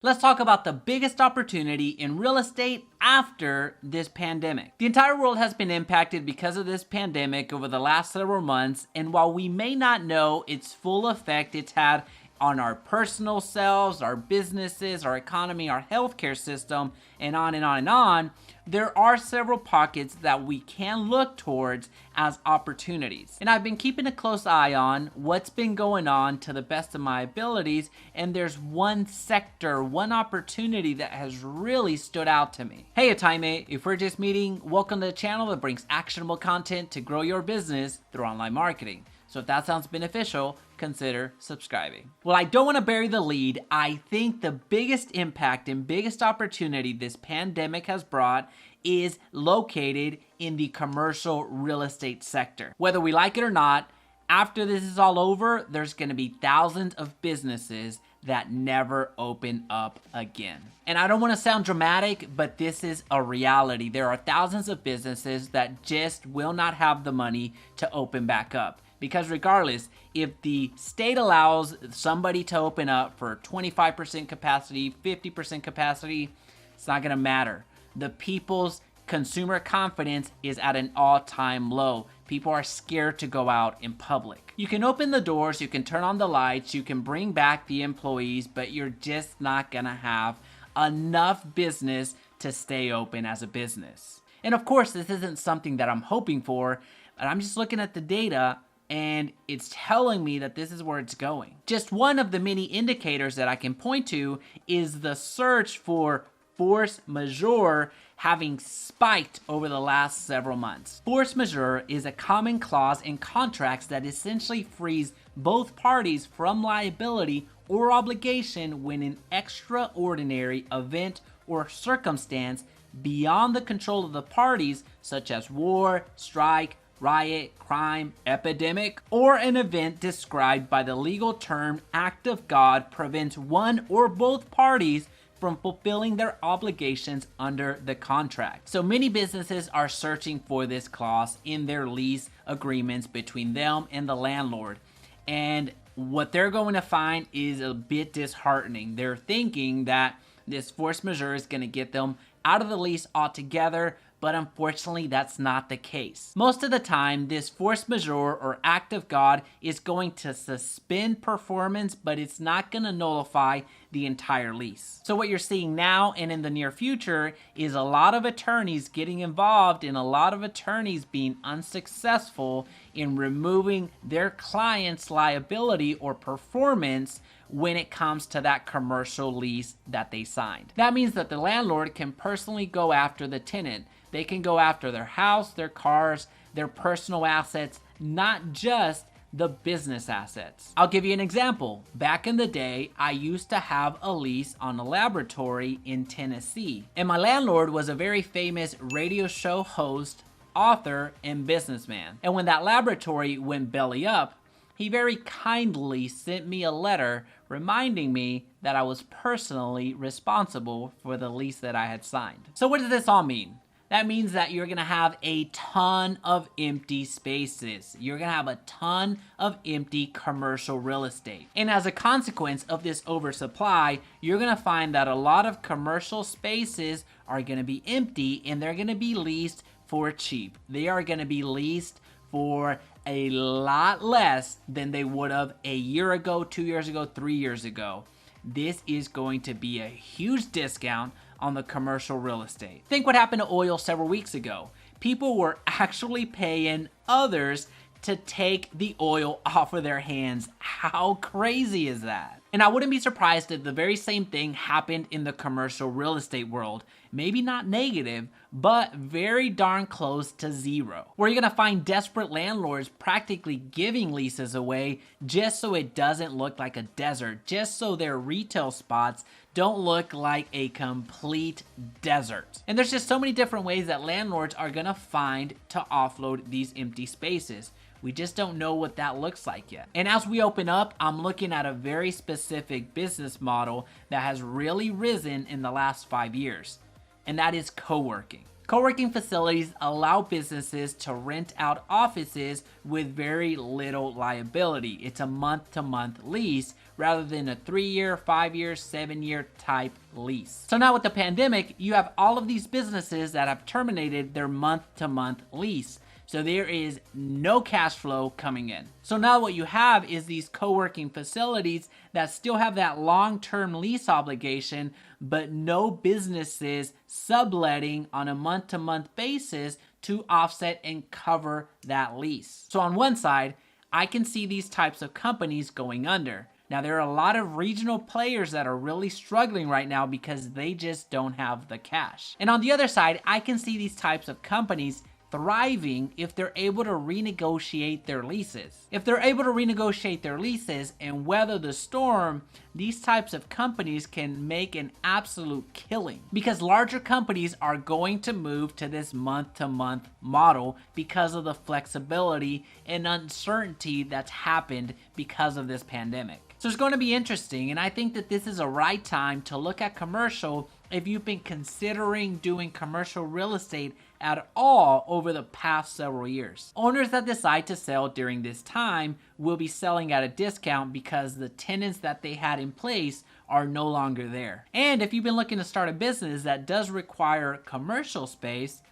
Let's talk about the biggest opportunity in real estate after this pandemic. The entire world has been impacted because of this pandemic over the last several months, and while we may not know its full effect it's had on our personal selves, our businesses, our economy, our healthcare system, and on and on and on, there are several pockets that we can look towards as opportunities. And I've been keeping a close eye on what's been going on to the best of my abilities, and there's one sector, one opportunity that has really stood out to me. Hey Atime, if we're just meeting, welcome to the channel that brings actionable content to grow your business through online marketing. So if that sounds beneficial, consider subscribing. Well, I don't want to bury the lead. I think the biggest impact and biggest opportunity this pandemic has brought is located in the commercial real estate sector. Whether we like it or not, after this is all over, there's going to be thousands of businesses that never open up again. And I don't want to sound dramatic, but this is a reality. There are thousands of businesses that just will not have the money to open back up. Because regardless, if the state allows somebody to open up for 25% capacity, 50% capacity, it's not going to matter. The people's consumer confidence is at an all-time low. People are scared to go out in public. You can open the doors, you can turn on the lights, you can bring back the employees, but you're just not going to have enough business to stay open as a business. And of course, this isn't something that I'm hoping for, but I'm just looking at the data and it's telling me that this is where it's going. Just one of the many indicators that I can point to is the search for force majeure having spiked over the last several months. Force majeure is a common clause in contracts that essentially frees both parties from liability or obligation when an extraordinary event or circumstance beyond the control of the parties, such as war, strike, riot, crime, epidemic, or an event described by the legal term act of God prevents one or both parties from fulfilling their obligations under the contract. So many businesses are searching for this clause in their lease agreements between them and the landlord. And what they're going to find is a bit disheartening. They're thinking that this force majeure is going to get them out of the lease altogether, but unfortunately that's not the case. Most of the time, this force majeure or act of God is going to suspend performance, but it's not going to nullify the entire lease. So what you're seeing now and in the near future is a lot of attorneys getting involved and a lot of attorneys being unsuccessful in removing their client's liability or performance when it comes to that commercial lease that they signed. That means that the landlord can personally go after the tenant. They can go after their house, their cars, their personal assets, not just the business assets. I'll give you an example. Back in the day, I used to have a lease on a laboratory in Tennessee, and my landlord was a very famous radio show host, author, and businessman. And when that laboratory went belly up, he very kindly sent me a letter reminding me that I was personally responsible for the lease that I had signed. So what does this all mean? That means that you're gonna have a ton of empty spaces. You're gonna have a ton of empty commercial real estate. And as a consequence of this oversupply, you're gonna find that a lot of commercial spaces are gonna be empty and they're gonna be leased for cheap. They are gonna be leased for a lot less than they would have a year ago, 2 years ago, 3 years ago. This is going to be a huge discount on the commercial real estate. Think what happened to oil several weeks ago. People were actually paying others to take the oil off of their hands. How crazy is that? And I wouldn't be surprised if the very same thing happened in the commercial real estate world. Maybe not negative, but very darn close to zero. Where you're gonna find desperate landlords practically giving leases away just so it doesn't look like a desert, just so their retail spots don't look like a complete desert. And there's just so many different ways that landlords are gonna find to offload these empty spaces. We just don't know what that looks like yet. And as we open up, I'm looking at a very specific business model that has really risen in the last 5 years, and that is co-working. Co-working facilities allow businesses to rent out offices with very little liability. It's a month-to-month lease rather than a 3-year, 5-year, 7-year type lease. So now with the pandemic, you have all of these businesses that have terminated their month-to-month lease. So there is no cash flow coming in. So now what you have is these co-working facilities that still have that long-term lease obligation, but no businesses subletting on a month-to-month basis to offset and cover that lease. So on one side, I can see these types of companies going under. Now, there are a lot of regional players that are really struggling right now because they just don't have the cash. And on the other side, I can see these types of companies thriving if they're able to renegotiate their leases. If they're able to renegotiate their leases and weather the storm, these types of companies can make an absolute killing because larger companies are going to move to this month-to-month model because of the flexibility and uncertainty that's happened because of this pandemic. So it's going to be interesting, and I think that this is a right time to look at commercial if you've been considering doing commercial real estate at all over the past several years. Owners that decide to sell during this time will be selling at a discount because the tenants that they had in place are no longer there. And if you've been looking to start a business that does require commercial space,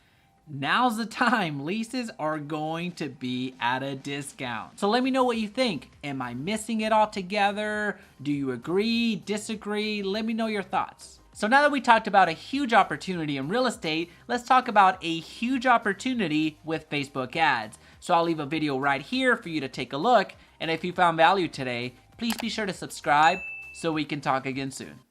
now's the time. Leases are going to be at a discount. So let me know what you think. Am I missing it altogether? Do you agree, disagree? Let me know your thoughts. So now that we talked about a huge opportunity in real estate, let's talk about a huge opportunity with Facebook ads. So I'll leave a video right here for you to take a look. And if you found value today, please be sure to subscribe so we can talk again soon.